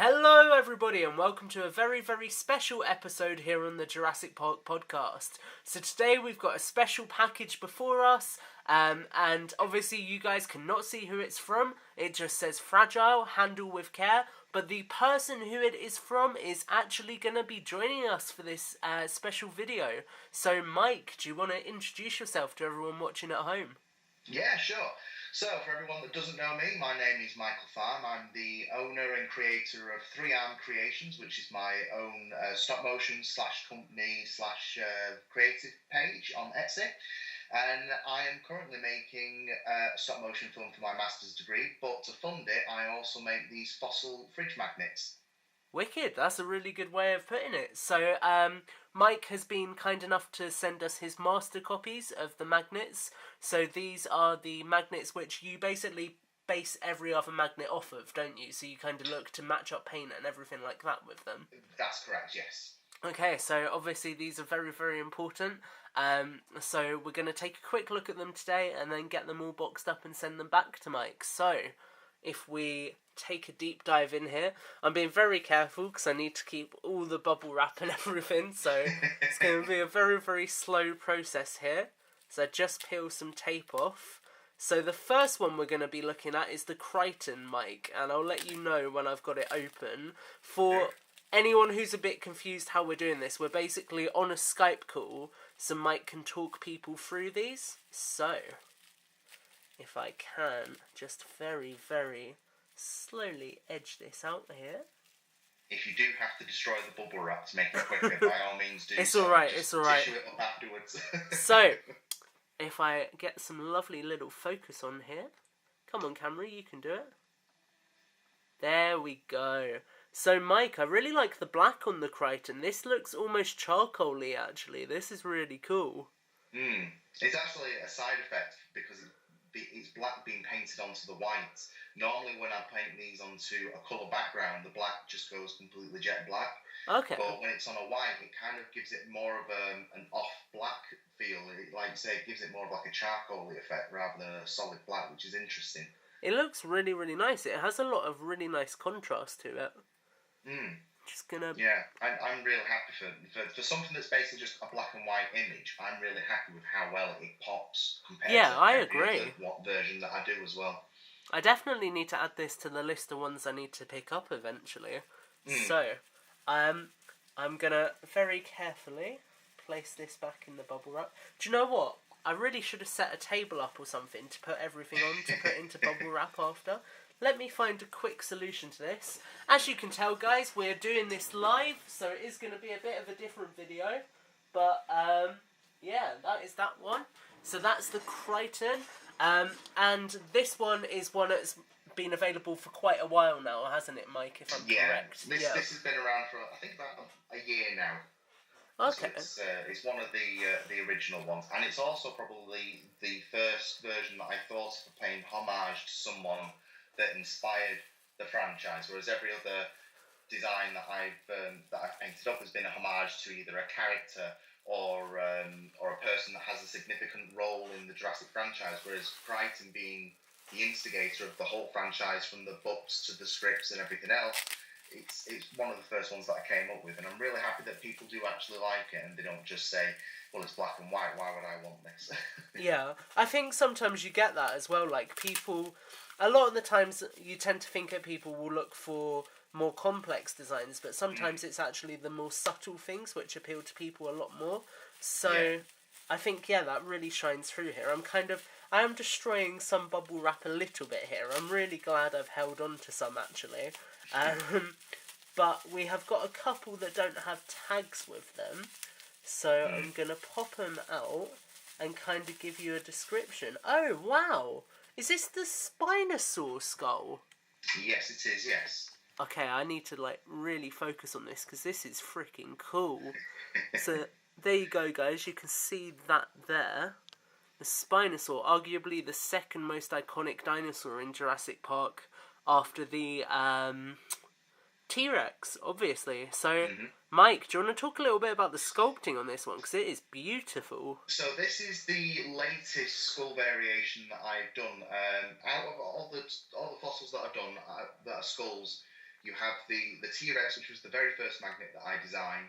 Hello everybody and welcome to a very, very special episode here on the Jurassic Park podcast. So today we've got a special package before us, and obviously you guys cannot see who it's from. It just says fragile, handle with care, but the person who it is from is actually going to be joining us for this special video. So Mike, do you want to introduce yourself to everyone watching at home? Yeah, sure. So, for everyone that doesn't know me, my name is Michael Tharme. I'm the owner and creator of 3 Arm Creations, which is my own stop motion / company / creative page on Etsy. And I am currently making a stop motion film for my master's degree, but to fund it, I also make these fossil fridge magnets. Wicked, that's a really good way of putting it. So, Mike has been kind enough to send us his master copies of the magnets. So these are the magnets which you basically base every other magnet off of, don't you? So you kind of look to match up paint and everything like that with them. That's correct, yes. Okay, so obviously these are very, very important. So we're going to take a quick look at them today and then get them all boxed up and send them back to Mike. So, if we take a deep dive in here, I'm being very careful because I need to keep all the bubble wrap and everything, so it's going to be a very, very slow process here. So just peel some tape off. So the first one we're going to be looking at is the Crichton mic, and I'll let you know when I've got it open. For anyone who's a bit confused how we're doing this, we're basically on a Skype call, so Mike can talk people through these. So, if I can, just very, very slowly edge this out here. If you do have to destroy the bubble wrap to make it quicker, by all means do. It's so. alright, Just it's alright. Tissue it up afterwards. So, if I get some lovely little focus on here. Come on, camera, you can do it. There we go. So, Mike, I really like the black on the Crichton. This looks almost charcoal-y, actually. This is really cool. It's actually a side effect because it's black being painted onto the white. Normally when I paint these onto a colour background, the black just goes completely jet black. Okay. But when it's on a white, it kind of gives it more of an off-black feel. Like you say, it gives it more of like a charcoal-y effect rather than a solid black, which is interesting. It looks really, really nice. It has a lot of really nice contrast to it. Just gonna... Yeah, I'm really happy for something that's basically just a black and white image. I'm really happy with how well it pops compared to I agree. What version that I do as well. I definitely need to add this to the list of ones I need to pick up eventually. So, I'm gonna very carefully place this back in the bubble wrap. Do you know what? I really should have set a table up or something to put everything on to put into bubble wrap after. Let me find a quick solution to this. As you can tell, guys, we're doing this live, so it is going to be a bit of a different video. But, yeah, that is that one. So that's the Crichton. And this one is one that's been available for quite a while now, hasn't it, Mike, if I'm correct? This has been around for, I think, about a year now. Okay. So it's one of the original ones. And it's also probably the first version that I thought of paying homage to someone that inspired the franchise, whereas every other design that I've painted up has been a homage to either a character or a person that has a significant role in the Jurassic franchise, whereas Crichton being the instigator of the whole franchise from the books to the scripts and everything else, it's one of the first ones that I came up with, and I'm really happy that people do actually like it and they don't just say, well, it's black and white, why would I want this? Yeah, I think sometimes you get that as well, like people... A lot of the times you tend to think that people will look for more complex designs, but sometimes it's actually the more subtle things which appeal to people a lot more. So I think, that really shines through here. I am destroying some bubble wrap a little bit here. I'm really glad I've held on to some, actually. But we have got a couple that don't have tags with them. So I'm going to pop them out and kind of give you a description. Oh, wow! Is this the Spinosaur skull? Yes, it is, yes. Okay, I need to, really focus on this, because this is freaking cool. So, there you go, guys. You can see that there. The Spinosaur, arguably the second most iconic dinosaur in Jurassic Park, after the, T-Rex, obviously. So, Mike, do you want to talk a little bit about the sculpting on this one? Because it is beautiful. So this is the latest skull variation that I've done. Out of all the fossils that I've done that are skulls, You have the T-Rex, which was the very first magnet that I designed.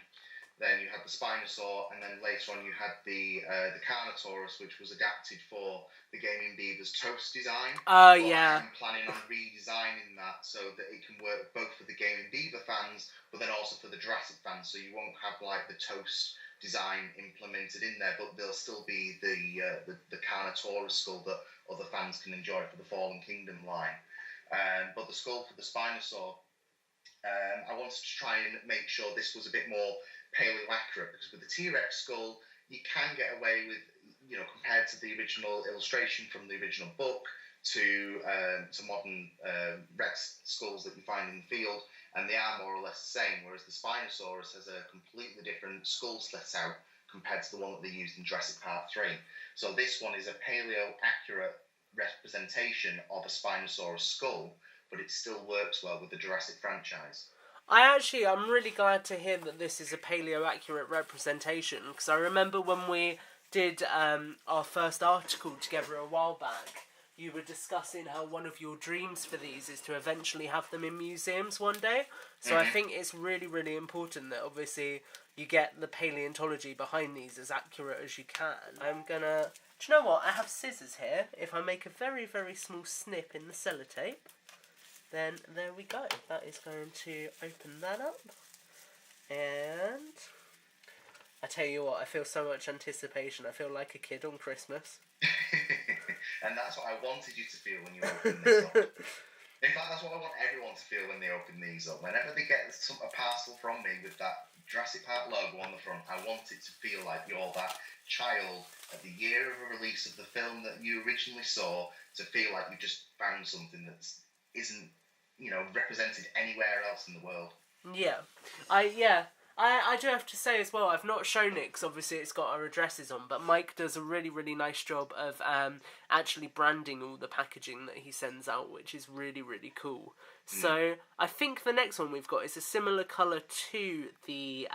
Then you had the Spinosaur, and then later on you had the Carnotaurus, which was adapted for the Gaming Beaver's toast design. Oh, but yeah. I'm planning on redesigning that so that it can work both for the Gaming Beaver fans, but then also for the Jurassic fans. So you won't have like the toast design implemented in there, but there'll still be the Carnotaurus skull that other fans can enjoy for the Fallen Kingdom line. But the skull for the Spinosaur, I wanted to try and make sure this was a bit more paleo accurate, because with the T-Rex skull you can get away with, compared to the original illustration from the original book to modern Rex skulls that you find in the field, and they are more or less the same, whereas the Spinosaurus has a completely different skull slit out compared to the one that they used in Jurassic Park 3. So this one is a paleo accurate representation of a Spinosaurus skull, but it still works well with the Jurassic franchise. I'm really glad to hear that this is a paleo-accurate representation, because I remember when we did our first article together a while back, you were discussing how one of your dreams for these is to eventually have them in museums one day. So I think it's really, really important that obviously you get the paleontology behind these as accurate as you can. I'm gonna... Do you know what? I have scissors here. If I make a very, very small snip in the sellotape, then there we go. That is going to open that up. And I tell you what, I feel so much anticipation. I feel like a kid on Christmas. And that's what I wanted you to feel when you opened this up. In fact, that's what I want everyone to feel when they open these up. Whenever they get a parcel from me with that Jurassic Park logo on the front, I want it to feel like you're that child at the year of the release of the film that you originally saw, to feel like you just found something that isn't, represented anywhere else in the world. Yeah. I do have to say as well, I've not shown it because obviously it's got our addresses on, but Mike does a really, really nice job of actually branding all the packaging that he sends out, which is really, really cool. So I think the next one we've got is a similar colour to the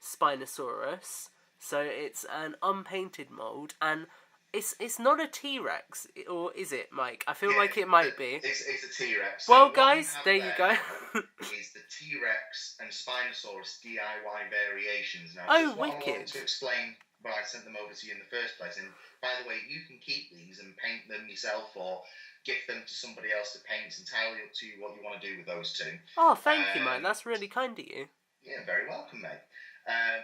Spinosaurus. So it's an unpainted mould, and it's not a T-Rex, or is it, Mike? I feel like it might be. It's a T-Rex. Well, guys, there you go. Is the T-Rex and Spinosaurus DIY variations. Now, oh, just what wicked. I wanted to explain when I sent them over to you in the first place, and by the way, you can keep these and paint them yourself or gift them to somebody else to paint. It's entirely up to you what you want to do with those two. Oh, thank you, Mike. That's really kind of you. Yeah, very welcome, mate.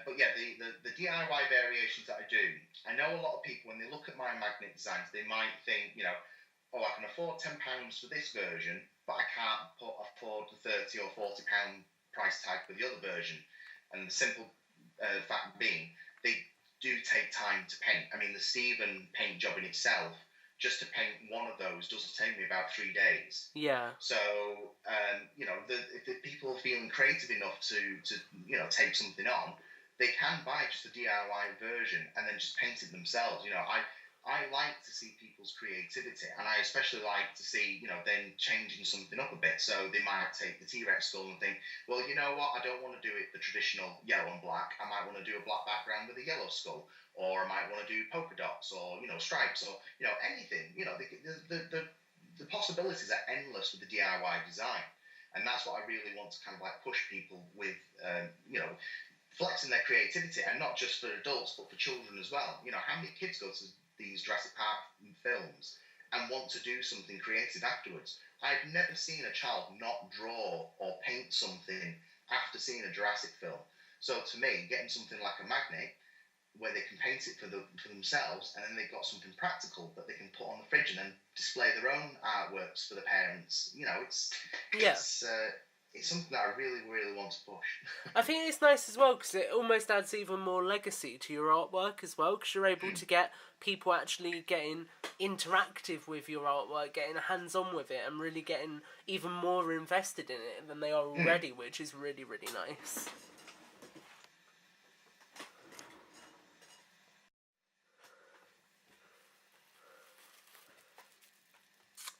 But yeah, the DIY variations that I do, I know a lot of people, when they look at my magnet designs, they might think, I can afford £10 for this version, but I can't afford the £30 or £40 price tag for the other version. And the simple fact being, they do take time to paint. I mean, the Stephen paint job in itself, just to paint one of those doesn't take me about 3 days. Yeah. So, if the people are feeling creative enough to take something on, they can buy just a DIY version and then just paint it themselves. I like to see people's creativity, and I especially like to see, them changing something up a bit. So they might take the T-Rex skull and think, well, you know what, I don't want to do it the traditional yellow and black. I might want to do a black background with a yellow skull, or I might want to do polka dots, or, stripes, or, anything. The possibilities are endless with the DIY design. And that's what I really want to kind of like push people with, flexing their creativity, and not just for adults, but for children as well. How many kids go to these Jurassic Park films and want to do something creative afterwards? I've never seen a child not draw or paint something after seeing a Jurassic film. So to me, getting something like a magnet where they can paint it for themselves, and then they've got something practical that they can put on the fridge and then display their own artworks for the parents. It's something that I really, really want to push. I think it's nice as well because it almost adds even more legacy to your artwork as well, because you're able to get people actually getting interactive with your artwork, getting hands-on with it, and really getting even more invested in it than they are already, which is really, really nice.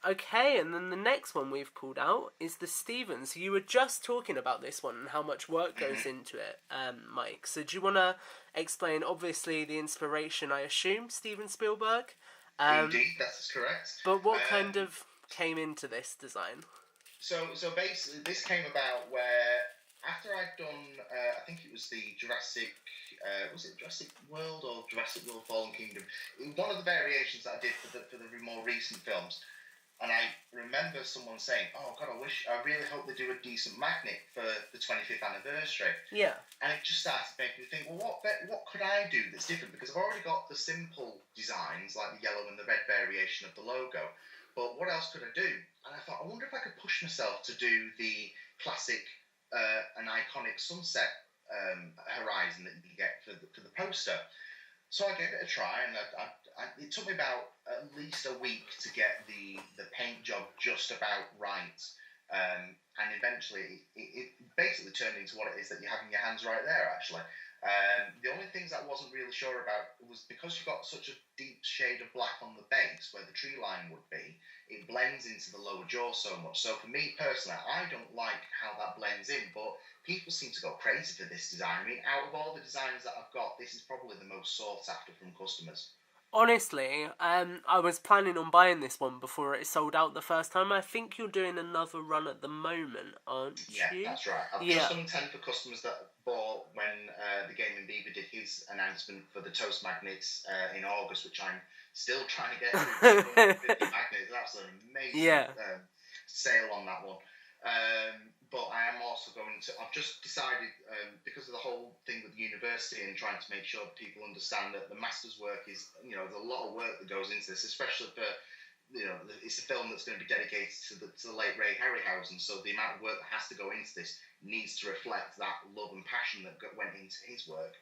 Okay, and then the next one we've pulled out is the Stevens. You were just talking about this one and how much work goes into it, Mike. So do you want to explain, obviously, the inspiration, I assume, Steven Spielberg? Indeed, that's correct. But what kind of came into this design? So basically, this came about where after I'd done, I think it was the Jurassic, was it Jurassic World or Jurassic World Fallen Kingdom? One of the variations that I did for the more recent films. And I remember someone saying, "Oh God, I really hope they do a decent magnet for the 25th anniversary." Yeah. And it just started making me think, well, what could I do that's different? Because I've already got the simple designs, like the yellow and the red variation of the logo. But what else could I do? And I thought, I wonder if I could push myself to do the classic and iconic sunset horizon that you get for the poster. So I gave it a try, and it took me about at least a week to get the paint job just about right. And eventually, it basically turned into what it is that you have in your hands right there, actually. The only things I wasn't really sure about was because you've got such a deep shade of black on the base where the tree line would be, it blends into the lower jaw so much. So for me personally, I don't like how that blends in, but people seem to go crazy for this design. I mean, out of all the designs that I've got, this is probably the most sought after from customers. Honestly, I was planning on buying this one before it sold out the first time. I think you're doing another run at the moment, aren't Yeah, you? that's right. I've just done 10 for customers that bought when the Gaming Beaver did his announcement for the Toast Magnets in August, which I'm still trying to get through. 250 magnets. That's an amazing sale on that one. But I am also going to, I've just decided, because of the whole thing with the university and trying to make sure that people understand that the master's work is, there's a lot of work that goes into this, especially for, it's a film that's going to be dedicated to the late Ray Harryhausen, so the amount of work that has to go into this needs to reflect that love and passion that went into his work.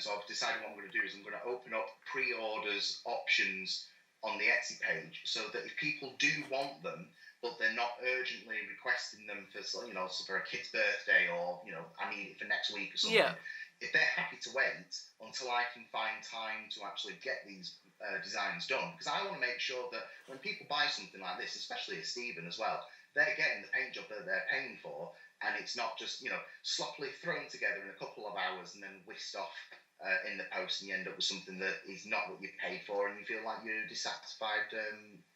So I've decided what I'm going to do is I'm going to open up pre-orders options on the Etsy page so that if people do want them, but they're not urgently requesting them for, so for a kid's birthday or, I need it for next week or something. Yeah. If they're happy to wait until I can find time to actually get these designs done, because I want to make sure that when people buy something like this, especially as Stephen as well, they're getting the paint job that they're paying for, and it's not just, sloppily thrown together in a couple of hours and then whisked off in the post, and you end up with something that is not what you paid for, and you feel like you're dissatisfied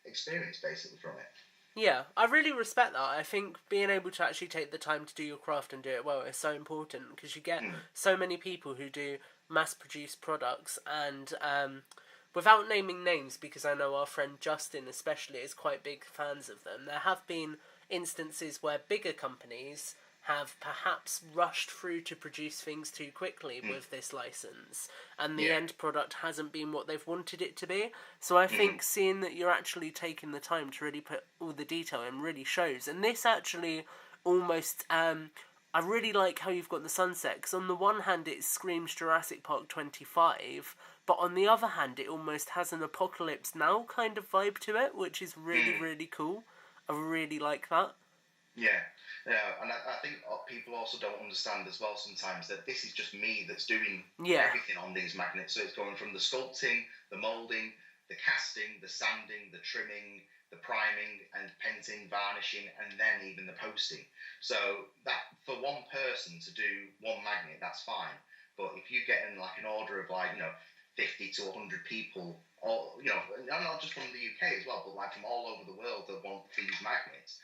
experience basically from it. Yeah, I really respect that. I think being able to actually take the time to do your craft and do it well is so important, because you get so many people who do mass-produced products and, without naming names, because I know our friend Justin especially is quite big fans of them, there have been instances where bigger companies have perhaps rushed through to produce things too quickly with this license, and the end product hasn't been what they've wanted it to be. So I think seeing that you're actually taking the time to really put all the detail in really shows. And this actually almost, I really like how you've got the sunset, because on the one hand it screams Jurassic Park 25, but on the other hand it almost has an Apocalypse Now kind of vibe to it, which is really, really cool. I really like that. Yeah, and I think people also don't understand as well sometimes that this is just me that's doing everything on these magnets. So it's going from the sculpting, the moulding, the casting, the sanding, the trimming, the priming and painting, varnishing, and then even the posting. So that for one person to do one magnet, that's fine. But if you get in like an order of 50 to 100 people, or not just from the UK as well, but like from all over the world that want these magnets.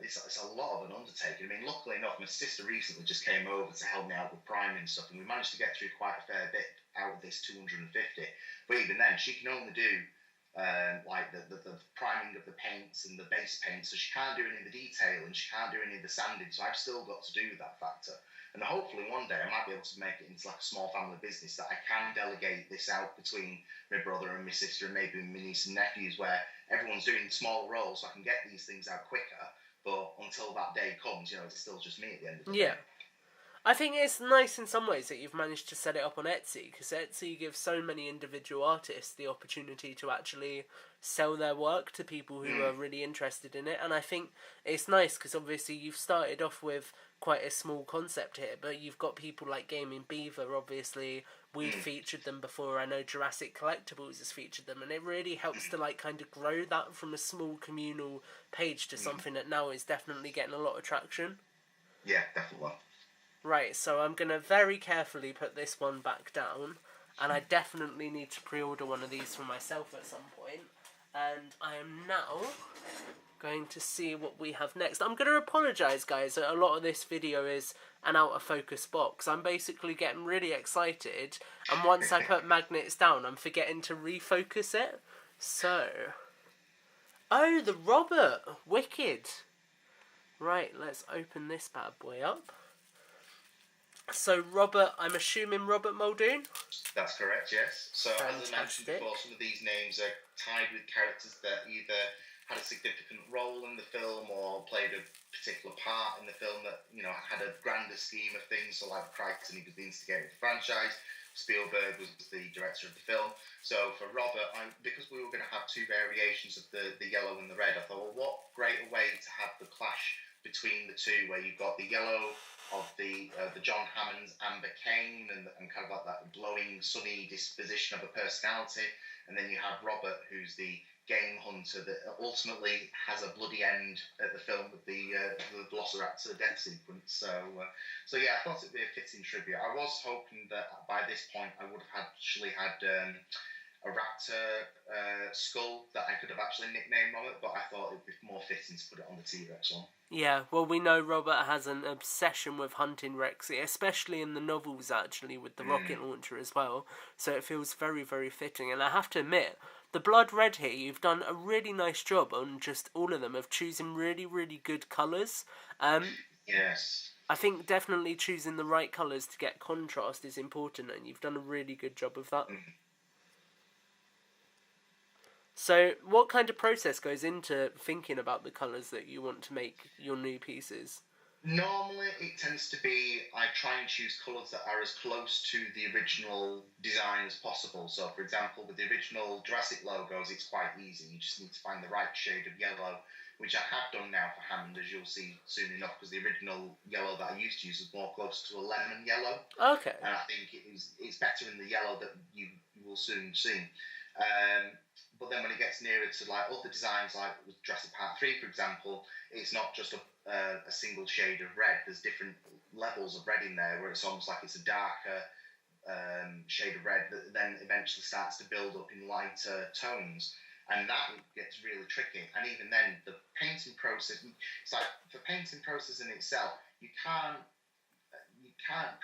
It's a lot of an undertaking. I mean, luckily enough, my sister recently just came over to help me out with priming and stuff, and we managed to get through quite a fair bit out of this 250. But even then, she can only do like the priming of the paints and the base paint, so she can't do any of the detail and she can't do any of the sanding. So I've still got to do that factor. And hopefully one day I might be able to make it into like a small family business that I can delegate this out between my brother and my sister and maybe my niece and nephews, where everyone's doing small roles so I can get these things out quicker. But until that day comes, it's still just me at the end of the day. Yeah. I think it's nice in some ways that you've managed to set it up on Etsy, because Etsy gives so many individual artists the opportunity to actually sell their work to people who are really interested in it. And I think it's nice because obviously you've started off with quite a small concept here, but you've got people like Gaming Beaver, obviously. We've featured them before. I know Jurassic Collectibles has featured them, and it really helps to kind of grow that from a small communal page to something that now is definitely getting a lot of traction. Yeah, definitely. Right, so I'm going to very carefully put this one back down, and I definitely need to pre-order one of these for myself at some point. And I am now going to see what we have next. I'm going to apologise, guys, that a lot of this video is an out of focus box. I'm basically getting really excited, and once I put magnets down, I'm forgetting to refocus it. So, oh, the Robert, wicked. Right, let's open this bad boy up. So Robert, I'm assuming Robert Muldoon? That's correct, yes. So Fantastic. As I mentioned before, some of these names are tied with characters that either had a significant role in the film or played a particular part in the film that, you know, had a grander scheme of things. So like Crichton, he was the instigator of the franchise. Spielberg was the director of the film. So for Robert, because we were going to have two variations of the yellow and the red, I thought, well, what greater way to have the clash between the two, where you've got the yellow of the John Hammond's Amber Cane and kind of like that glowing, sunny disposition of a personality, and then you have Robert, who's the game hunter that ultimately has a bloody end at the film with the Velociraptor death sequence. So yeah, I thought it'd be a fitting tribute. I was hoping that by this point I would have actually had a raptor skull that I could have actually nicknamed Robert, but I thought it would be more fitting to put it on the T-Rex one. Yeah, well, we know Robert has an obsession with hunting Rexy, especially in the novels, actually, with the rocket launcher as well. So it feels very, very fitting. And I have to admit, the blood red here, you've done a really nice job on just all of them of choosing really, really good colours. Yes. I think definitely choosing the right colours to get contrast is important, and you've done a really good job of that. So, what kind of process goes into thinking about the colours that you want to make your new pieces? Normally, it tends to be I try and choose colours that are as close to the original design as possible. So, for example, with the original Jurassic logos, it's quite easy. You just need to find the right shade of yellow, which I have done now for Hammond, as you'll see soon enough, because the original yellow that I used to use was more close to a lemon yellow. Okay. And I think it's better in the yellow that you will soon see. But then when it gets nearer to like other designs, like with Jurassic Park 3, for example, it's not just a single shade of red. There's different levels of red in there, where it's almost like it's a darker shade of red that then eventually starts to build up in lighter tones. And that gets really tricky. And even then, the painting process, it's like the painting process in itself, you can't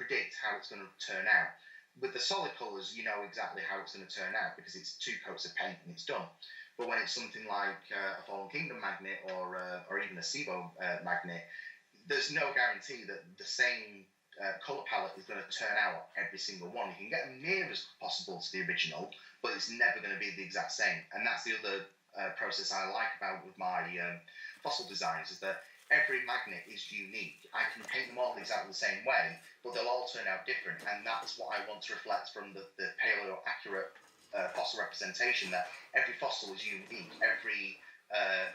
predict how it's going to turn out. With the solid colours, you know exactly how it's going to turn out because it's 2 coats of paint and it's done. But when it's something like a Fallen Kingdom magnet or even a SIBO magnet, there's no guarantee that the same colour palette is going to turn out every single one. You can get them near as possible to the original, but it's never going to be the exact same. And that's the other process I like about with my fossil designs, is that every magnet is unique. I can paint them all exactly the same way, but they'll all turn out different, and that's what I want to reflect from the paleo-accurate fossil representation, that every fossil is unique. Every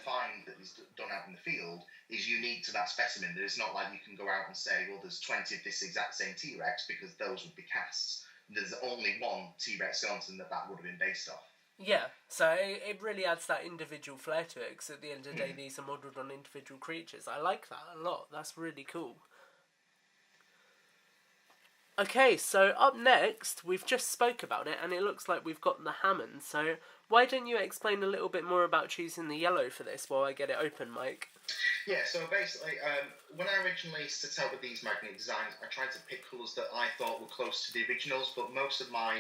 find that is done out in the field is unique to that specimen. It's not like you can go out and say, well, there's 20 of this exact same T-Rex, because those would be casts. There's only one T-Rex skeleton that would have been based off. Yeah, so it really adds that individual flair to it, because at the end of the day, these are modelled on individual creatures. I like that a lot. That's really cool. Okay, so up next, we've just spoke about it, and it looks like we've got the Hammond. So why don't you explain a little bit more about choosing the yellow for this while I get it open, Mike? Yeah, so basically, when I originally set out with these magnet designs, I tried to pick colours that I thought were close to the originals, but most of my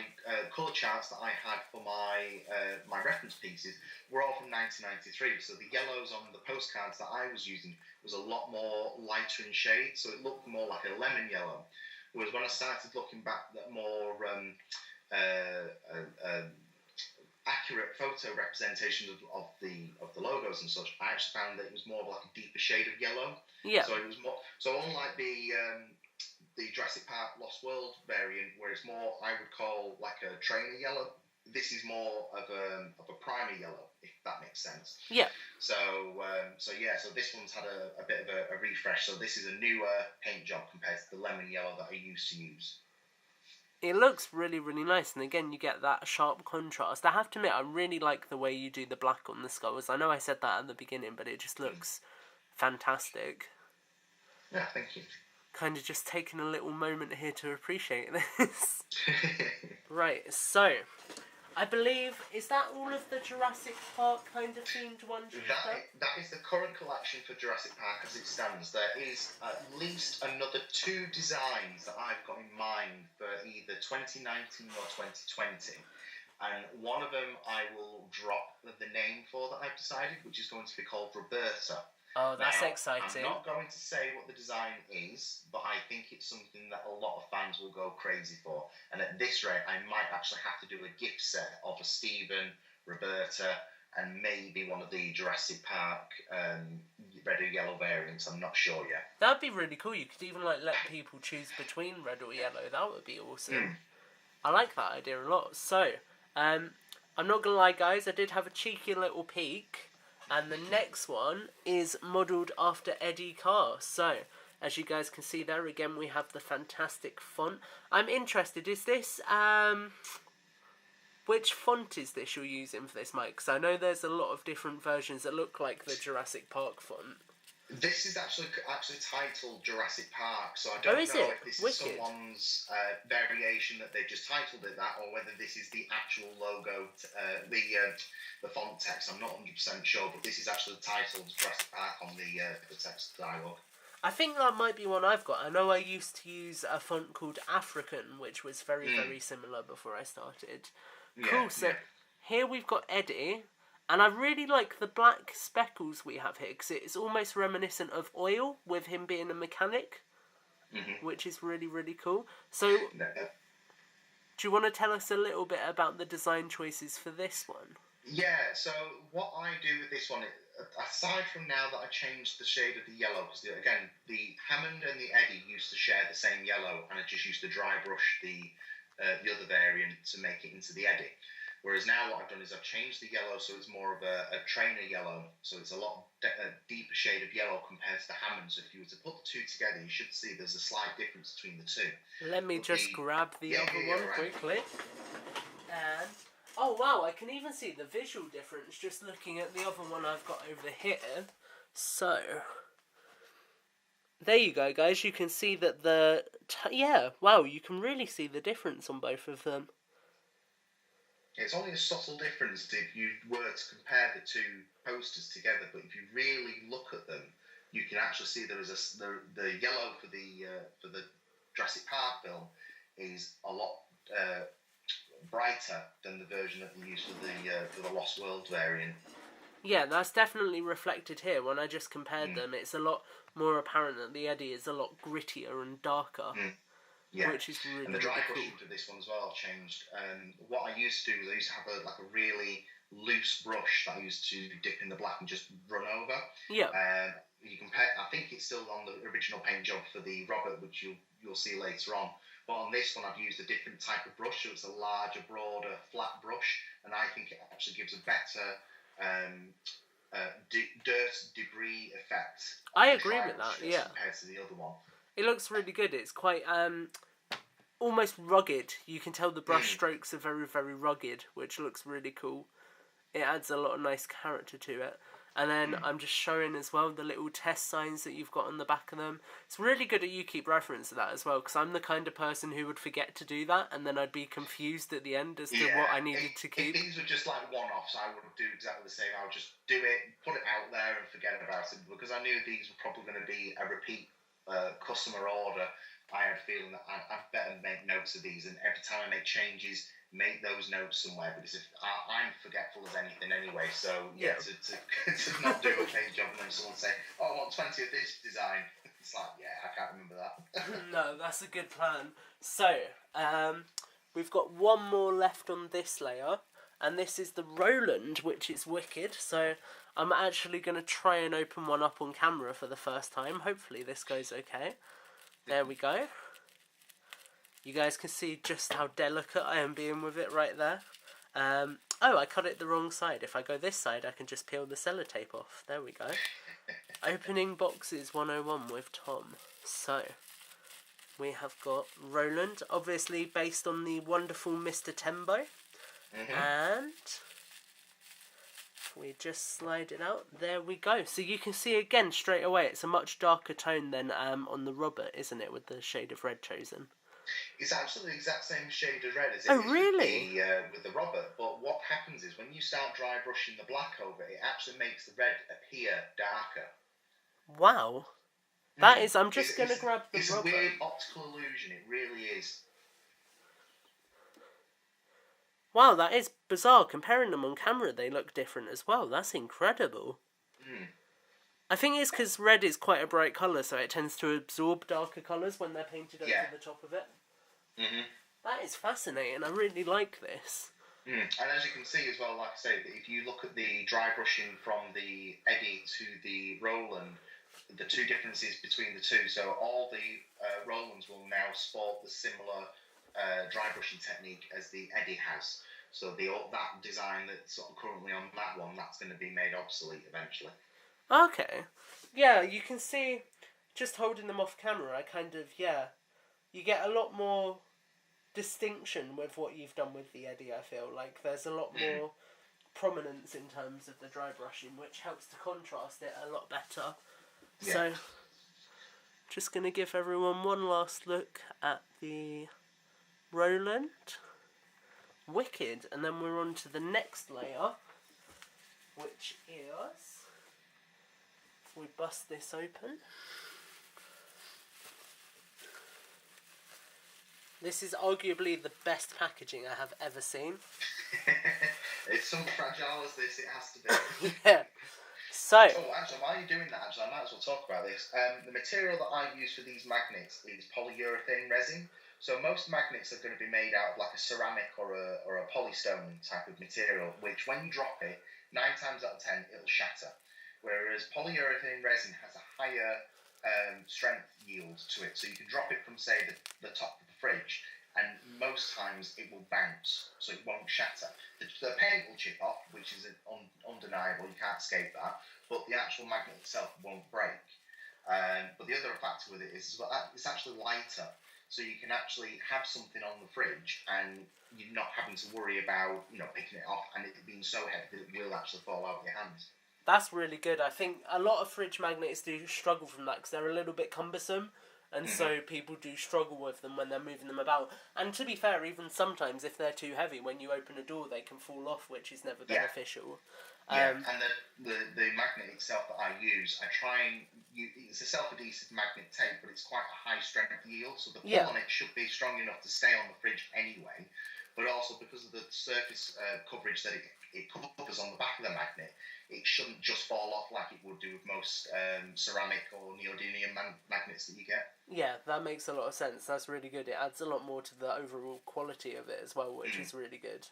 colour charts that I had for my reference pieces were all from 1993. So the yellows on the postcards that I was using was a lot more lighter in shade, so it looked more like a lemon yellow. Whereas when I started looking back at more accurate photo representations of the logos and such, I actually found that it was more of like a deeper shade of yellow. Yeah. So it was more. So unlike the Jurassic Park Lost World variant, where it's more, I would call like a trainer yellow, this is more of a primer yellow, if that makes sense. Yeah. So this one's had a bit of a refresh. So this is a newer paint job compared to the lemon yellow that I used to use. It looks really, really nice, and again, you get that sharp contrast. I have to admit, I really like the way you do the black on the skulls. I know I said that at the beginning, but it just looks fantastic. Yeah, thank you. Kind of just taking a little moment here to appreciate this. Right, so I believe, is that all of the Jurassic Park kind of themed ones you've done? That is the current collection for Jurassic Park as it stands. There is at least another 2 designs that I've got in mind for either 2019 or 2020. And one of them I will drop the name for that I've decided, which is going to be called Roberta. Oh, that's Now, exciting. I'm not going to say what the design is, but I think it's something that a lot of fans will go crazy for. And at this rate, I might actually have to do a gift set of a Stephen, Roberta, and maybe one of the Jurassic Park red or yellow variants. I'm not sure yet. That'd be really cool. You could even let people choose between red or yellow. That would be awesome. I like that idea a lot. So, I'm not gonna lie, guys. I did have a cheeky little peek. And the next one is modelled after Eddie Carr. So, as you guys can see there, again, we have the fantastic font. I'm interested, is this, which font is this you're using for this, Mike? Because I know there's a lot of different versions that look like the Jurassic Park font. This is actually titled Jurassic Park, so I don't know if this is someone's variation that they've just titled it that, or whether this is the actual logo, the font text. I'm not 100% sure, but this is actually titled Jurassic Park on the text dialogue. I think that might be one I've got. I know I used to use a font called African, which was very, very similar before I started. Cool, so here we've got Eddie. And I really like the black speckles we have here, because it's almost reminiscent of Oil, with him being a mechanic, which is really, really cool. So, do you want to tell us a little bit about the design choices for this one? Yeah, so what I do with this one, aside from now that I changed the shade of the yellow, because again, the Hammond and the Eddie used to share the same yellow, and I just used to dry brush the other variant to make it into the Eddie. Whereas now what I've done is I've changed the yellow so it's more of a trainer yellow. So it's a lot deeper shade of yellow compared to the Hammond. So if you were to put the two together, you should see there's a slight difference between the two. Let me just grab the other one quickly. And, oh wow, I can even see the visual difference just looking at the other one I've got over here. So, there you go, guys. You can see that wow, you can really see the difference on both of them. It's only a subtle difference if you were to compare the two posters together, but if you really look at them, you can actually see there is the yellow for the Jurassic Park film is a lot brighter than the version that they used for the Lost World variant. Yeah, that's definitely reflected here. When I just compared them, it's a lot more apparent that the Eddie is a lot grittier and darker. Yeah, which is really, and the dry really brushing for this one as well changed. What I used to do is I used to have a really loose brush that I used to dip in the black and just run over. Yeah. You compare. I think it's still on the original paint job for the Robert, which you'll see later on. But on this one, I've used a different type of brush, so it's a larger, broader, flat brush, and I think it actually gives a better dirt debris effect. I agree with that. Yeah. Compared to the other one. It looks really good. It's quite almost rugged. You can tell the brush strokes are very, very rugged, which looks really cool. It adds a lot of nice character to it. And then I'm just showing as well the little test signs that you've got on the back of them. It's really good that you keep reference to that as well, because I'm the kind of person who would forget to do that, and then I'd be confused at the end as to what I needed to keep. If these were just like one-offs, I would do exactly the same. I would just do it, put it out there and forget about it, because I knew these were probably going to be a repeat customer order. I had a feeling that I'd better make notes of these, and every time I make changes, make those notes somewhere, because if I'm forgetful as anything anyway. So to not do a paint job and then someone say, "Oh, I want 20 of this design," it's like, I can't remember that. No, that's a good plan. So we've got one more left on this layer, and this is the Roland, which is wicked. So I'm actually going to try and open one up on camera for the first time. Hopefully this goes okay. There we go. You guys can see just how delicate I am being with it right there. Oh, I cut it the wrong side. If I go this side, I can just peel the sellotape off. There we go. Opening boxes 101 with Tom. So, we have got Roland, obviously based on the wonderful Mr. Tembo. And we just slide it out. There we go. So you can see again straight away it's a much darker tone than on the Robert, isn't it, with the shade of red chosen. It's actually the exact same shade of red as it Oh, is really? with the Robert. But what happens is when you start dry brushing the black over, it actually makes the red appear darker. Wow. That Mm. is... I'm just going to grab the It's a Robert. weird optical illusion. It really is. Wow, that is bizarre. Comparing them on camera, they look different as well. That's incredible. Mm. I think it's because red is quite a bright colour, so it tends to absorb darker colours when they're painted over the top of it. Mm-hmm. That is fascinating. I really like this. Mm. And as you can see as well, like I say, if you look at the dry brushing from the Eddie to the Roland, the two differences between the two. So all the Rolands will now sport the similar dry brushing technique as the Eddie has. So that design that's sort of currently on that one, that's going to be made obsolete eventually. Okay. Yeah, you can see, just holding them off camera, I kind of, you get a lot more distinction with what you've done with the Eddie, I feel. Like, there's a lot more prominence in terms of the dry brushing, which helps to contrast it a lot better. Yeah. So, just going to give everyone one last look at the Roland. Wicked. And then we're on to the next layer, which is... If we bust this open... This is arguably the best packaging I have ever seen. It's so fragile as this, it has to be. Yeah. So... Oh, actually, while you're doing that, I might as well talk about this. The material that I use for these magnets is polyurethane resin. So most magnets are going to be made out of like a ceramic or a polystone type of material, which when you drop it, 9 times out of 10, it'll shatter. Whereas polyurethane resin has a higher strength yield to it. So you can drop it from, say, the top of the fridge, and most times it will bounce, so it won't shatter. The paint will chip off, which is undeniable, you can't escape that, but the actual magnet itself won't break. But the other factor with it is well, it's actually lighter, so you can actually have something on the fridge and you're not having to worry about picking it off and it being so heavy that it will actually fall out of your hands. That's really good. I think a lot of fridge magnets do struggle from that because they're a little bit cumbersome, and so people do struggle with them when they're moving them about. And to be fair, even sometimes if they're too heavy, when you open a door, they can fall off, which is never beneficial. And the magnet itself that I use, I try and it's a self-adhesive magnet tape, but it's quite a high strength yield, so the pull on it should be strong enough to stay on the fridge anyway. But also because of the surface coverage that it covers on the back of the magnet, it shouldn't just fall off like it would do with most ceramic or neodymium magnets that you get. Yeah, that makes a lot of sense. That's really good. It adds a lot more to the overall quality of it as well, which is really good.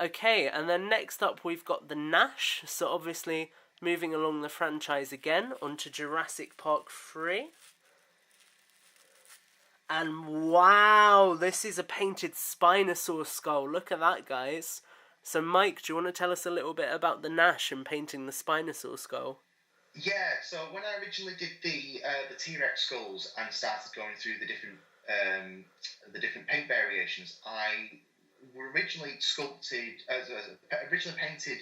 Okay, and then next up we've got the Nash. So obviously moving along the franchise again onto Jurassic Park 3. And wow, this is a painted Spinosaur skull. Look at that, guys. So Mike, do you want to tell us a little bit about the Nash and painting the Spinosaur skull? Yeah, so when I originally did the T-Rex skulls and started going through the different paint variations, I originally painted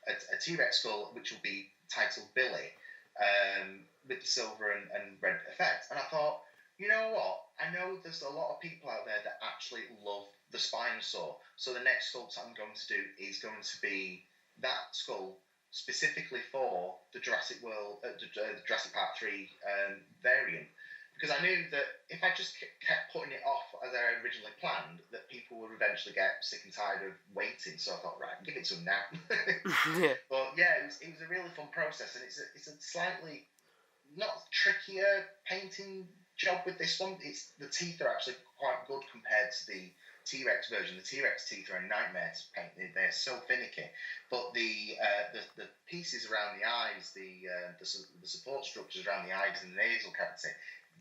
a T-Rex skull which will be titled Billy, with the silver and red effect, and I thought, you know what? I know there's a lot of people out there that actually love the Spinosaur. So the next sculpt I'm going to do is going to be that skull specifically for the Jurassic World, the Jurassic Park 3 variant. Because I knew that if I just kept putting it off as I originally planned, that people would eventually get sick and tired of waiting. So I thought, right, give it to them now. But yeah, it was a really fun process, and it's a slightly not trickier painting job with this one. The teeth are actually quite good compared to the T-Rex version. The T-Rex teeth are a nightmare to paint. They're so finicky. But the pieces around the eyes, the support structures around the eyes and the nasal cavity,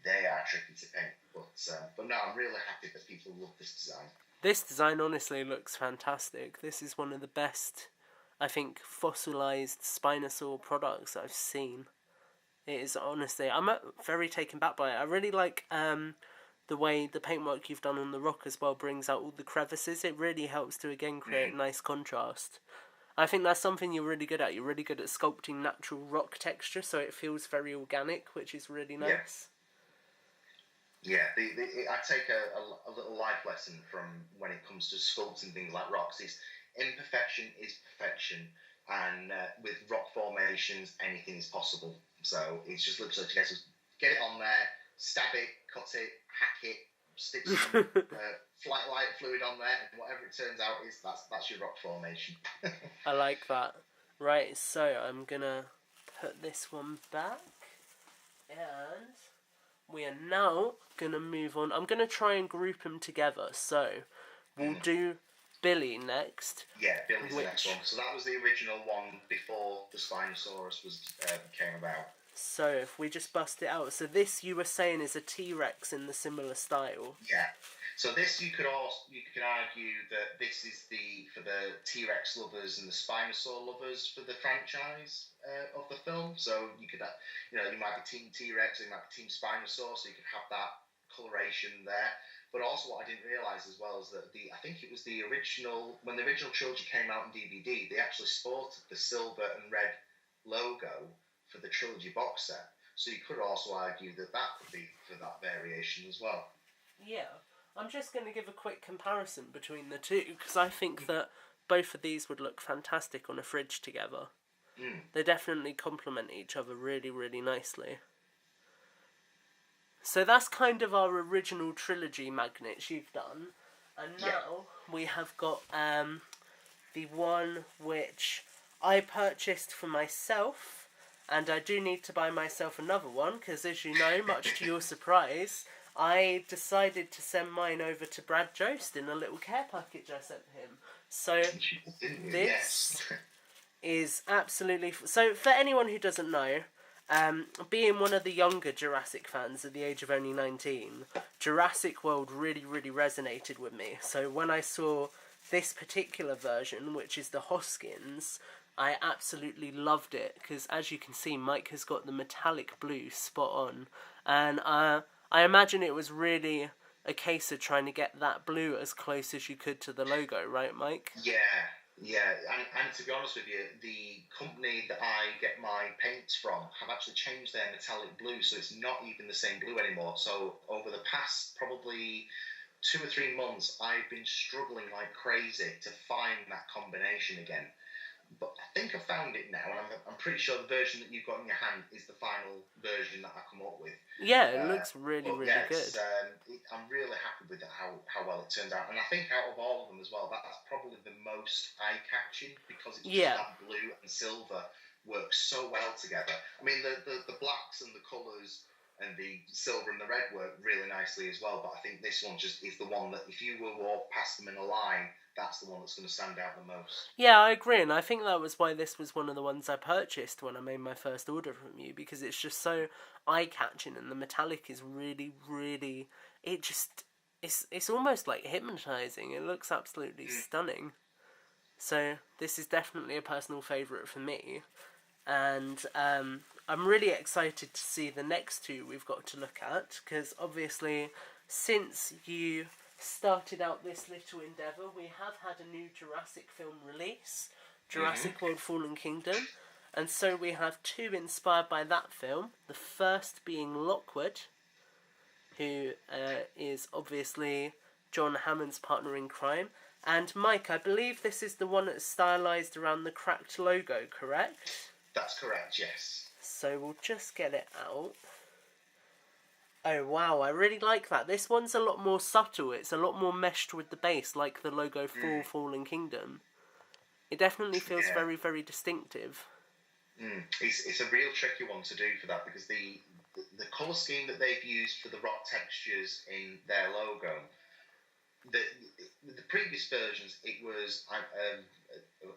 they are tricky to paint. But no, I'm really happy that people love this design. This design honestly looks fantastic. This is one of the best, I think, fossilized Spinosaur products I've seen. It is honestly, I'm very taken back by it. I really like the way the paintwork you've done on the rock as well brings out all the crevices. It really helps to again create nice contrast. I think that's something you're really good at. You're really good at sculpting natural rock texture, so it feels very organic, which is really nice. Yeah, I take a little life lesson from when it comes to sculpting things like rocks. Is imperfection is perfection, and with rock formations, anything is possible. So it's just literally to get it on there, stab it, cut it, hack it, stick some flight light fluid on there, and whatever it turns out is that's your rock formation. I like that. Right, so I'm gonna put this one back, and we are now gonna move on. I'm gonna try and group them together. So we'll do Billy next. Yeah, Billy's the next one. So that was the original one before the Spinosaurus came about. So if we just bust it out, so this you were saying is a T-Rex in the similar style. Yeah. So this you could argue that this is for the T-Rex lovers and the Spinosaur lovers for the franchise of the film. So you could you might be Team T-Rex, or you might be Team Spinosaur, so you could have that coloration there. But also what I didn't realise as well is that I think it was the original, when the original trilogy came out on DVD, they actually sported the silver and red logo for the trilogy box set. So you could also argue that could be for that variation as well. Yeah. I'm just going to give a quick comparison between the two, because I think that both of these would look fantastic on a fridge together. They definitely complement each other really, really nicely. So that's kind of our original trilogy magnets you've done. And now we have got the one which I purchased for myself, and I do need to buy myself another one, because as you know, much to your surprise, I decided to send mine over to Brad Jost in a little care package I sent him. So this is absolutely... So for anyone who doesn't know, being one of the younger Jurassic fans at the age of only 19, Jurassic World really, really resonated with me. So when I saw this particular version, which is the Hoskins, I absolutely loved it, because as you can see, Mike has got the metallic blue spot on, and I imagine it was really a case of trying to get that blue as close as you could to the logo, right, Mike? Yeah, and to be honest with you, the company that I get my paints from have actually changed their metallic blue, so it's not even the same blue anymore. So over the past probably 2 or 3 months, I've been struggling like crazy to find that combination again. But I think I found it now, and I'm pretty sure the version that you've got in your hand is the final version that I come up with. Yeah, it looks really, really good. I'm really happy with how well it turned out, and I think out of all of them as well, that's probably the most eye-catching, because it's just that blue and silver works so well together. I mean, the blacks and the colours and the silver and the red work really nicely as well, but I think this one just is the one that if you were to walk past them in a line, that's the one that's going to stand out the most. Yeah, I agree, and I think that was why this was one of the ones I purchased when I made my first order from you, because it's just so eye-catching, and the metallic is really, really... It's almost like hypnotising. It looks absolutely stunning. So this is definitely a personal favourite for me, and I'm really excited to see the next two we've got to look at, because obviously since you started out this little endeavour, we have had a new Jurassic film release, Jurassic World Fallen Kingdom, and so we have two inspired by that film, the first being Lockwood, who is obviously John Hammond's partner in crime, and Mike, I believe this is the one that's stylised around the cracked logo, correct? That's correct, yes. So we'll just get it out. Oh wow, I really like that. This one's a lot more subtle. It's a lot more meshed with the base, like the logo for Fallen Kingdom. It definitely feels very, very distinctive. It's a real tricky one to do for that, because the colour scheme that they've used for the rock textures in their logo, the previous versions, it was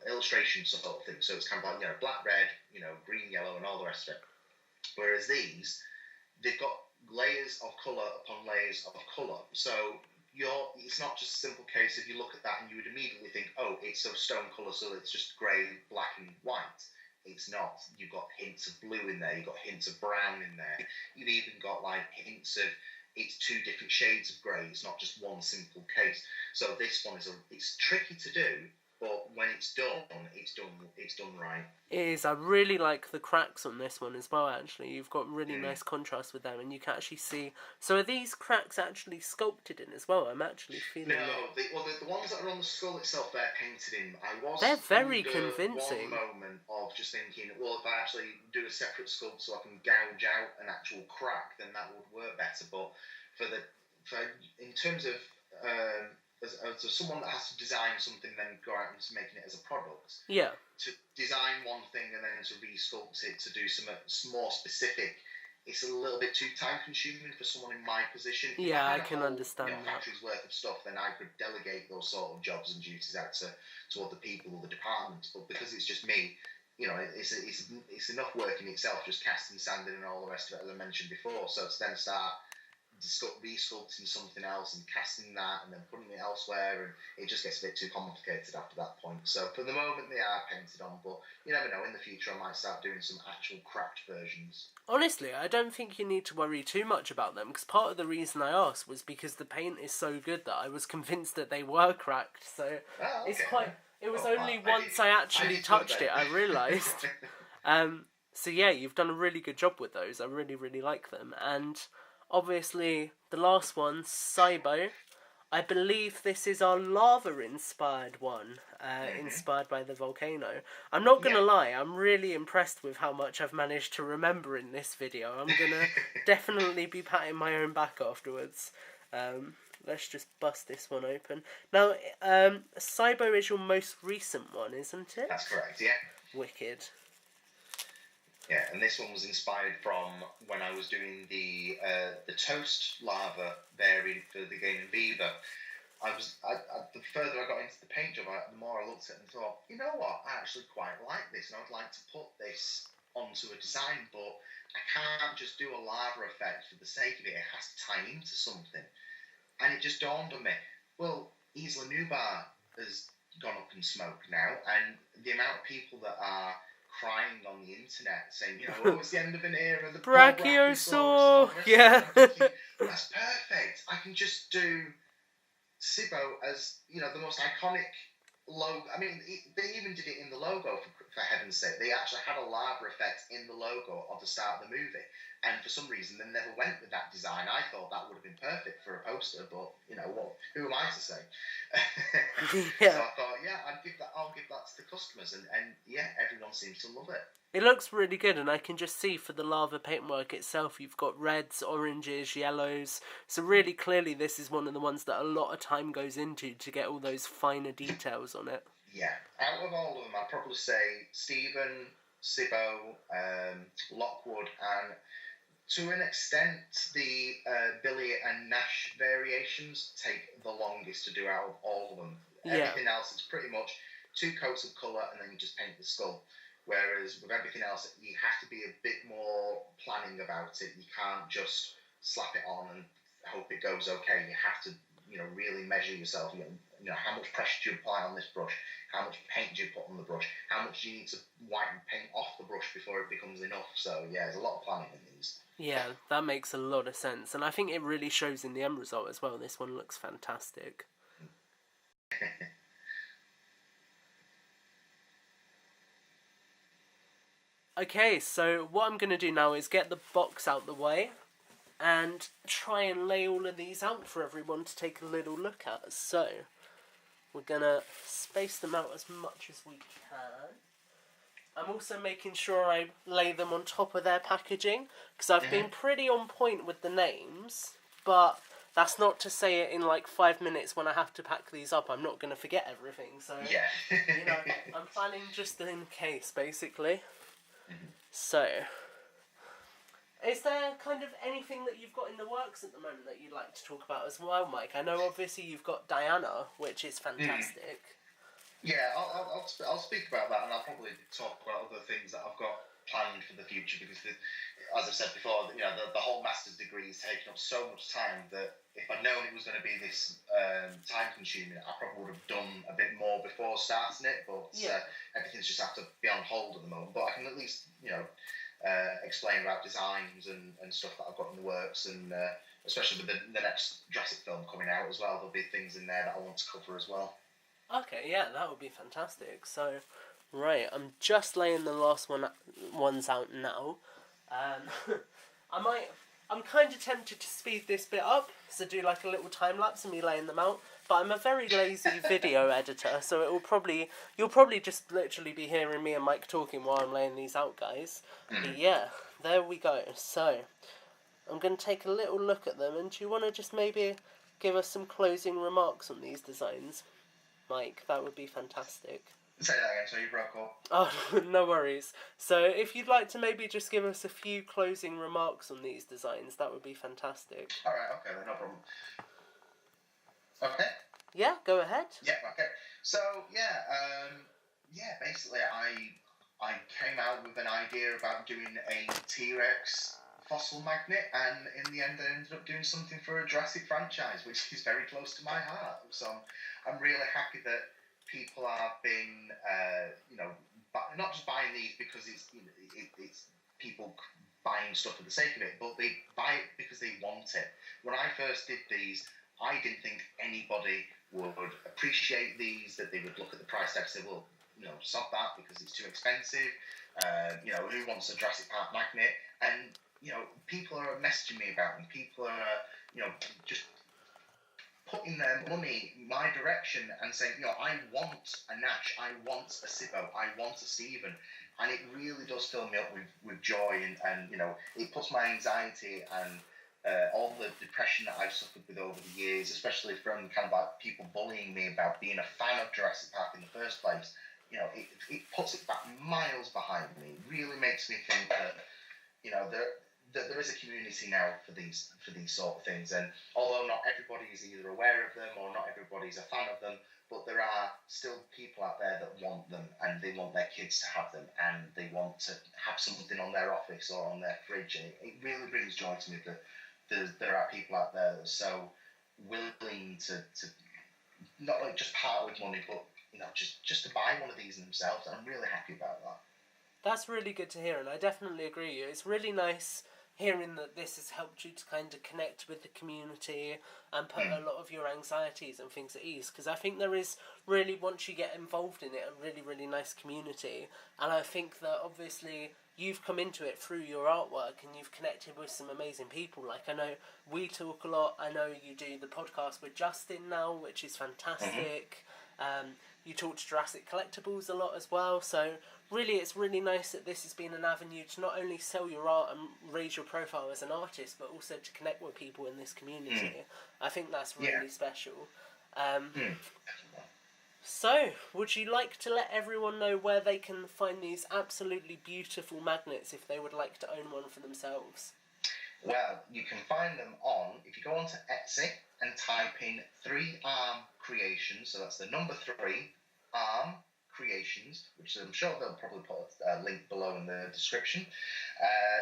illustration sort of thing. So it's kind of like, black, red, green, yellow, and all the rest of it. Whereas these, they've got layers of colour upon layers of colour. So it's not just a simple case if you look at that and you would immediately think, oh, it's a stone colour, so it's just grey, black and white. It's not. You've got hints of blue in there, you've got hints of brown in there. You've even got like hints of it's two different shades of grey. It's not just one simple case. So this one it's tricky to do, but when it's done right. It is. I really like the cracks on this one as well, actually. You've got really nice contrast with them, and you can actually see... So are these cracks actually sculpted in as well? I'm actually feeling the ones that are on the skull itself, they're painted in. They're very convincing. One moment of just thinking, well, if I actually do a separate sculpt so I can gouge out an actual crack, then that would work better. But in terms of... as someone that has to design something, then go out into making it as a product. Yeah. To design one thing and then to re-sculpt it to do some more specific, it's a little bit too time-consuming for someone in my position. Yeah, I can understand that. Factory's worth of stuff, then I could delegate those sort of jobs and duties out to other people or the departments. But because it's just me, it's enough work in itself, just casting, sanding, and all the rest of it, as I mentioned before. So to then start re-sculpting something else and casting that and then putting it elsewhere, and it just gets a bit too complicated after that point. So for the moment they are painted on, but you never know, in the future I might start doing some actual cracked versions. Honestly, I don't think you need to worry too much about them, because part of the reason I asked was because the paint is so good that I was convinced that they were cracked. So it's quite... It was only once I actually touched it I realised. So yeah, you've done a really good job with those. I really, really like them. And obviously, the last one, Cybo, I believe this is our lava-inspired one, inspired by the volcano. I'm not going to lie, I'm really impressed with how much I've managed to remember in this video. I'm going to definitely be patting my own back afterwards. Let's just bust this one open. Now, Cybo is your most recent one, isn't it? That's correct, yeah. Wicked. Yeah, and this one was inspired from when I was doing the toast lava variant for the game in Viva. The further I got into the paint job, the more I looked at it and thought, you know what, I actually quite like this, and I would like to put this onto a design, but I can't just do a lava effect for the sake of it. It has to tie into something. And it just dawned on me, well, Isla Nublar has gone up in smoke now, and the amount of people that are crying on the internet saying, oh, it's the end of an era, the Brachiosaur. Yeah. That's perfect. I can just do Cybo as, the most iconic logo. I mean, they even did it in the logo, for heaven's sake. They actually had a lava effect in the logo of the start of the movie. And for some reason, they never went with that design. I thought that would have been perfect for a poster, but, who am I to say? Yeah. So I thought, I'll give that to the customers. And everyone seems to love it. It looks really good, and I can just see for the lava paintwork itself, you've got reds, oranges, yellows. So really clearly this is one of the ones that a lot of time goes into to get all those finer details on it. Yeah. Out of all of them, I'd probably say Stephen, Cybo, Lockwood, and to an extent, the Billy and Nash variations take the longest to do out of all of them. Yeah. Everything else, it's pretty much 2 coats of colour and then you just paint the skull. Whereas with everything else, you have to be a bit more planning about it. You can't just slap it on and hope it goes okay. You have to, really measure yourself. How much pressure do you apply on this brush? How much paint do you put on the brush? How much do you need to wipe and paint off the brush before it becomes enough? So yeah, there's a lot of planning in these. Yeah, that makes a lot of sense, and I think it really shows in the end result as well. This one looks fantastic. Okay, so what I'm going to do now is get the box out the way and try and lay all of these out for everyone to take a little look at. So, we're going to space them out as much as we can. I'm also making sure I lay them on top of their packaging, because I've been pretty on point with the names, but that's not to say it in like 5 minutes when I have to pack these up. I'm not going to forget everything, so I'm planning just in case, basically. So, is there kind of anything that you've got in the works at the moment that you'd like to talk about as well, Mike? I know obviously you've got Diana, which is fantastic. Yeah, I'll speak about that, and I'll probably talk about other things that I've got planned for the future, because as I've said before, the whole master's degree is taking up so much time that if I'd known it was going to be this time consuming, I probably would have done a bit more before starting it, but everything's just have to be on hold at the moment. But I can at least explain about designs and stuff that I've got in the works, and especially with the next Jurassic film coming out as well, there'll be things in there that I want to cover as well. Okay, yeah, that would be fantastic. So, right, I'm just laying the last ones out now. Um, I might. I'm kind of tempted to speed this bit up, so do like a little time lapse of me laying them out. But I'm a very lazy video editor, so you'll probably just literally be hearing me and Mike talking while I'm laying these out, guys. But yeah, there we go. So I'm going to take a little look at them, and do you want to just maybe give us some closing remarks on these designs, Mike? That would be fantastic. Say that again, so you broke up. Oh, no worries. So if you'd like to maybe just give us a few closing remarks on these designs, that would be fantastic. Alright, okay, no problem. Okay? Yeah, go ahead. Yeah, okay. So, basically I came out with an idea about doing a T-Rex fossil magnet, and in the end I ended up doing something for a Jurassic franchise, which is very close to my heart. So I'm really happy that people have been, not just buying these because it's people buying stuff for the sake of it, but they buy it because they want it. When I first did these, I didn't think anybody would appreciate these, that they would look at the price tag and say, well, stop that because it's too expensive. Who wants a Jurassic Park magnet? And, people are messaging me about them. People are, just putting their money my direction and saying, I want a Nash, I want a Sibbo, I want a Stephen. And it really does fill me up with joy, and it puts my anxiety and all the depression that I've suffered with over the years, especially from kind of like people bullying me about being a fan of Jurassic Park in the first place. It puts it back miles behind me. It really makes me think that, there is a community now for these sort of things. And although not everybody is either aware of them or not everybody's a fan of them, but there are still people out there that want them, and they want their kids to have them, and they want to have something on their office or on their fridge. And it really brings joy to me that there are people out there that are so willing to not like just part with money, but just to buy one of these themselves. And I'm really happy about that. That's really good to hear, and I definitely agree with you. It's really nice hearing that this has helped you to kind of connect with the community and put a lot of your anxieties and things at ease, because I think there is really, once you get involved in it, a really, really nice community. And I think that obviously you've come into it through your artwork, and you've connected with some amazing people. Like, I know we talk a lot. I know you do the podcast with Justin now, which is fantastic. You talk to Jurassic Collectibles a lot as well, so really it's really nice that this has been an avenue to not only sell your art and raise your profile as an artist, but also to connect with people in this community. I think that's really special. So, would you like to let everyone know where they can find these absolutely beautiful magnets if they would like to own one for themselves? Well, you can find them if you go onto Etsy and type in 3-Arm Creations, so that's the number 3, Arm Creations, which I'm sure they'll probably put a link below in the description.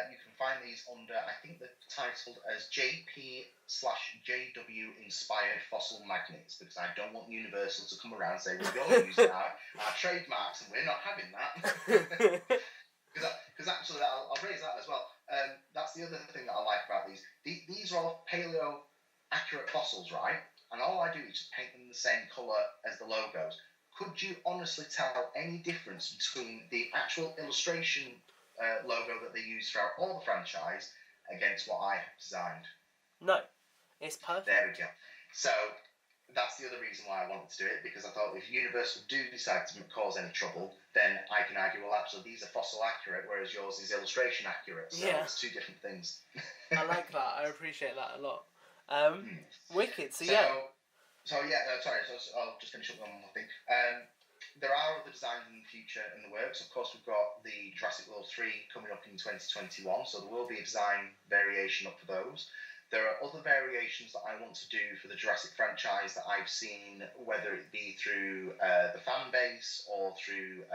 You can find these under, I think they're titled as JP/JW Inspired Fossil Magnets, because I don't want Universal to come around and say, well, you're using our trademarks and we're not having that. Because actually, I'll raise that as well. That's the other thing that I like about these. These are all paleo accurate fossils, right? And all I do is just paint them the same colour as the logos. Could you honestly tell any difference between the actual illustration logo that they use throughout all the franchise against what I have designed? No, it's perfect. There we go. So that's the other reason why I wanted to do it, because I thought if Universal do decide to cause any trouble, then I can argue, well, actually, these are fossil accurate, whereas yours is illustration accurate. So it's two different things. I like that. I appreciate that a lot. Wicked. So I'll just finish up on one more thing. There are other designs in the future in the works. Of course, we've got the Jurassic World 3 coming up in 2021, so there will be a design variation up for those. There are other variations that I want to do for the Jurassic franchise that I've seen, whether it be through the fan base or through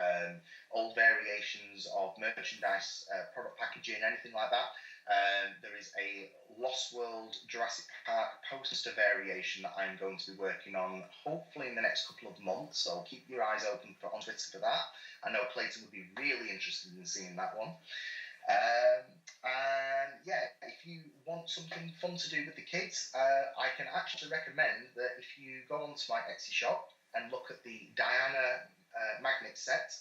old variations of merchandise, product packaging, anything like that. There is a Lost World Jurassic Park poster variation that I'm going to be working on, hopefully in the next couple of months, so keep your eyes open on Twitter for that. I know Clayton would be really interested in seeing that one. And yeah, if you want something fun to do with the kids, I can actually recommend that if you go onto my Etsy shop and look at the Diana magnet set.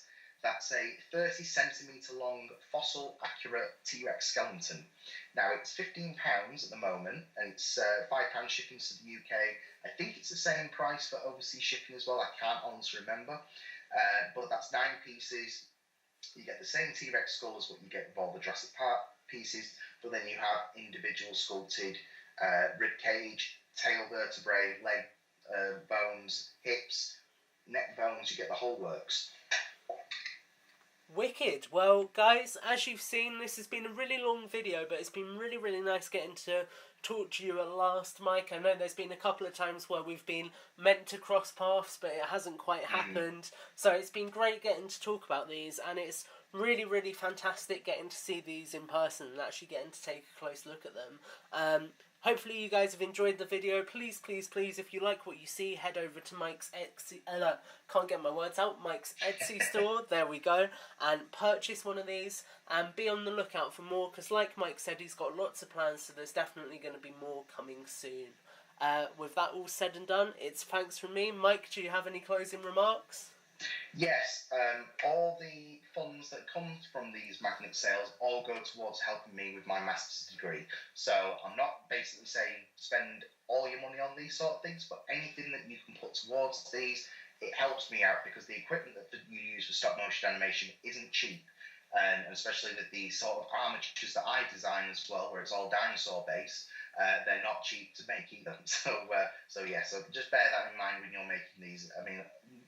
That's a 30 centimetre long fossil accurate T-Rex skeleton. Now it's £15 at the moment, and it's £5 shipping to the UK. I think it's the same price for overseas shipping as well. I can't honestly remember, but that's 9 pieces. You get the same T-Rex skull as what you get with all the Jurassic Park pieces, but then you have individual sculpted rib cage, tail vertebrae, leg bones, hips, neck bones. You get the whole works. Wicked. Well, guys, as you've seen, this has been a really long video, but it's been really, really nice getting to talk to you at last, Mike. I know there's been a couple of times where we've been meant to cross paths, but it hasn't quite happened. So it's been great getting to talk about these, and it's really, really fantastic getting to see these in person and actually getting to take a close look at them. Hopefully you guys have enjoyed the video. Please, please, please, if you like what you see, head over to Mike's Etsy, can't get my words out, Mike's Etsy store, there we go, and purchase one of these, and be on the lookout for more, because like Mike said, he's got lots of plans, so there's definitely going to be more coming soon. With that all said and done, it's thanks from me. Mike, do you have any closing remarks? Yes, all the funds that come from these magnet sales all go towards helping me with my master's degree. So I'm not basically saying spend all your money on these sort of things, but anything that you can put towards these, it helps me out, because the equipment that you use for stop motion animation isn't cheap. And especially with the sort of armatures that I design as well, where it's all dinosaur based, they're not cheap to make either. So just bear that in mind when you're making these. I mean,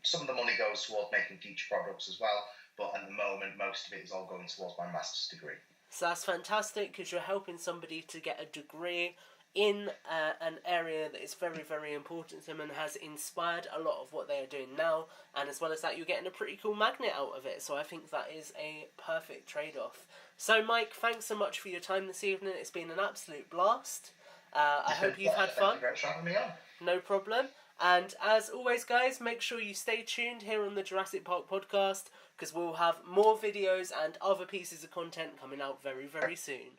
some of the money goes towards making future products as well, but at the moment, most of it is all going towards my master's degree. So that's fantastic, because you're helping somebody to get a degree in an area that is very, very important to them and has inspired a lot of what they are doing now, and as well as that, you're getting a pretty cool magnet out of it, so I think that is a perfect trade-off. So Mike, thanks so much for your time this evening. It's been an absolute blast. I hope you've had fun. Thank you very much for having me on. No problem. And as always, guys, make sure you stay tuned here on the Jurassic Park podcast, because we'll have more videos and other pieces of content coming out very, very soon.